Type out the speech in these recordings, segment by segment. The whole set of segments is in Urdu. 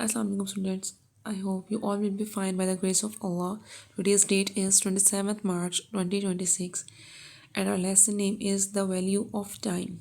Assalamu alaikum students. I hope you all will be fine by the grace of Allah. Today's date is 27th March 2026 and our lesson name is the value of time.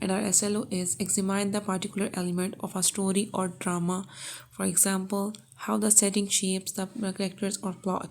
and our SLO is examine the particular element of a story or drama. For example, how the setting shapes the characters or plot.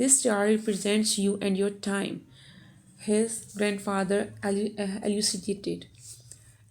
this jar represents you and your time, his grandfather elucidated.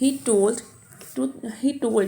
He told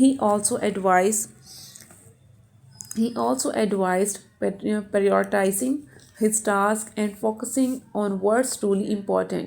He also advised prioritizing his task and focusing on what's truly important.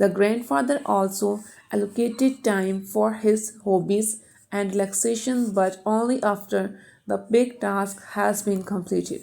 The grandfather also allocated time for his hobbies and relaxation, but only after the big task has been completed.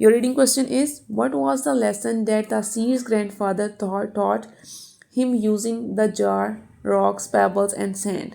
your reading question is, what was the lesson that Tasir's grandfather taught him using the jar, rocks, pebbles and sand?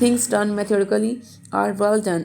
things done methodically are well done.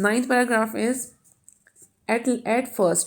9th paragraph is, at first,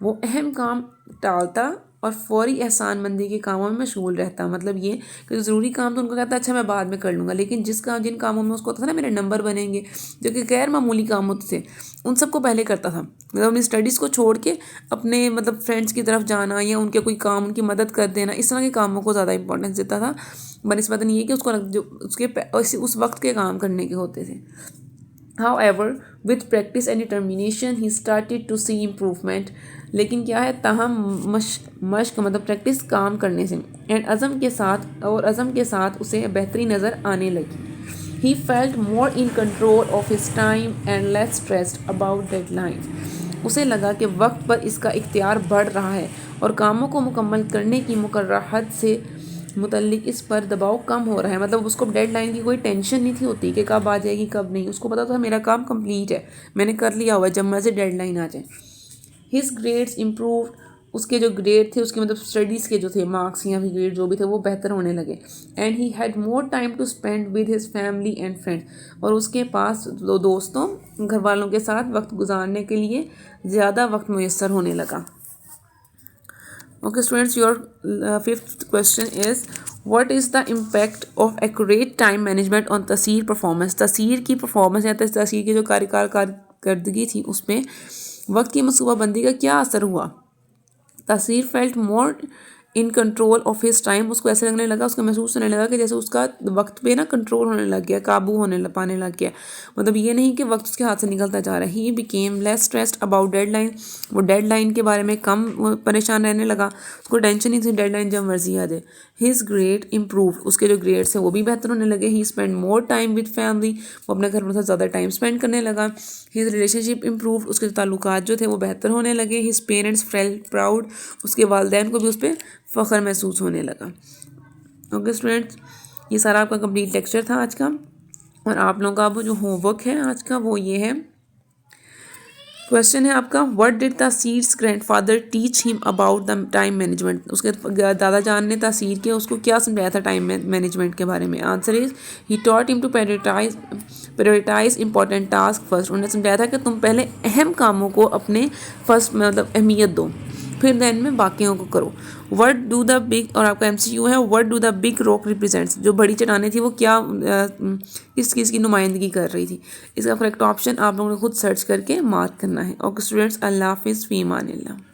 وہ اہم کام ٹالتا اور فوری احسان مندی کے کاموں میں مشغول رہتا. مطلب یہ کہ جو ضروری کام تو ان کو کہتا ہے اچھا میں بعد میں کر لوں گا، لیکن جن کاموں میں اس کو ہوتا تھا نا میرے نمبر بنیں گے، جو کہ غیر معمولی کام ہوتے تھے، ان سب کو پہلے کرتا تھا. مطلب اپنی اسٹڈیز کو چھوڑ کے اپنے مطلب فرینڈس کی طرف جانا یا ان کے کوئی کام ان کی مدد کر دینا، اس طرح کے کاموں کو زیادہ امپورٹنس دیتا تھا بنسبت یہ کہ اس کو جو اس وقت کے کام کرنے کے ہوتے تھے. However, with practice and determination, he started to see improvement. لیکن کیا ہے، تاہم مشق مطلب پریکٹس کام کرنے سے اینڈ عزم کے ساتھ اسے بہتری نظر آنے لگی. He felt more in control of his time and less stressed about deadlines. اسے لگا کہ وقت پر اس کا اختیار بڑھ رہا ہے اور کاموں کو مکمل کرنے کی مقررہ حد سے متعلق اس پر دباؤ کم ہو رہا ہے. مطلب اس کو ڈیڈ لائن کی کوئی ٹینشن نہیں تھی ہوتی کہ کب آ جائے گی کب نہیں. اس کو پتا تھا میرا کام کمپلیٹ ہے، میں نے کر لیا ہوا ہے، جب مرضی ڈیڈ لائن آ جائے. His grades improved. اس کے جو گریڈ تھے، اس کے مطلب اسٹڈیز کے جو تھے مارکس یا بھی گریڈ جو بھی تھے وہ بہتر ہونے لگے. And he had more time to spend with his family and friend. اور اس کے پاس دوستوں گھر والوں کے ساتھ وقت گزارنے کے لیے زیادہ وقت میسر ہونے لگا. Okay students, your fifth question is what is the impact of accurate time management on تاثیر performance. تاثیر کی پرفارمنس یا تاثیر کی جو کارکردگی تھی اس پہ وقت کی منصوبہ بندی کا کیا اثر ہوا. تاثیر felt more in control of his time. اس کو ایسے لگنے لگا، اس کو محسوس ہونے لگا کہ جیسے اس کا وقت پہ نا کنٹرول ہونے لگ گیا، قابو پانے لگ گیا. مطلب یہ نہیں کہ وقت اس کے ہاتھ سے نکلتا جا رہا ہے. He became less stressed about deadline. وہ ڈیڈ لائن کے بارے میں کم پریشان رہنے لگا، اس کو ٹینشن نہیں تھی ڈیڈ لائن جب مرضی آ جائے. His grade improved. اس کے جو گریڈس ہیں وہ بھی بہتر ہونے لگے. He spent more time with family. وہ اپنے گھر والوں سے زیادہ ٹائم اسپینڈ کرنے لگا. His relationship improved. اس کے تعلقات جو تھے وہ بہتر ہونے لگے. His parents felt proud. اس کے والدین کو بھی اس پہ فخر محسوس ہونے لگا. اوکے اسٹوڈینٹس، یہ سارا آپ کا کمپلیٹ لیکچر تھا آج کا. اور آپ لوگوں کا اب جو ہوم ورک ہے آج کا وہ یہ ہے. کویشچن ہے آپ کا وٹ ڈڈ تاثیر's گرینڈ فادر ٹیچ ہم اباؤٹ دا ٹائم مینجمنٹ. اس کے دادا جان نے تاثیر کے اس کو کیا سمجھایا تھا ٹائم مینجمنٹ کے بارے میں. Answer is he taught him to prioritize important task first. انہوں نے سمجھایا تھا کہ تم پہلے اہم کاموں کو اپنے فرسٹ مطلب اہمیت دو، پھر دین میں باقیوں کو کرو. وٹ ڈو دا بگ، اور آپ کا MCQ ہے what do the big rock represents. جو بڑی چٹانیں تھیں وہ کیا کس چیز کی نمائندگی کر رہی تھی. اس کا کریکٹ آپشن آپ لوگوں نے خود سرچ کر کے مارک کرنا ہے. اوکے اسٹوڈینٹس، اللہ حافظ، فی امان اللہ.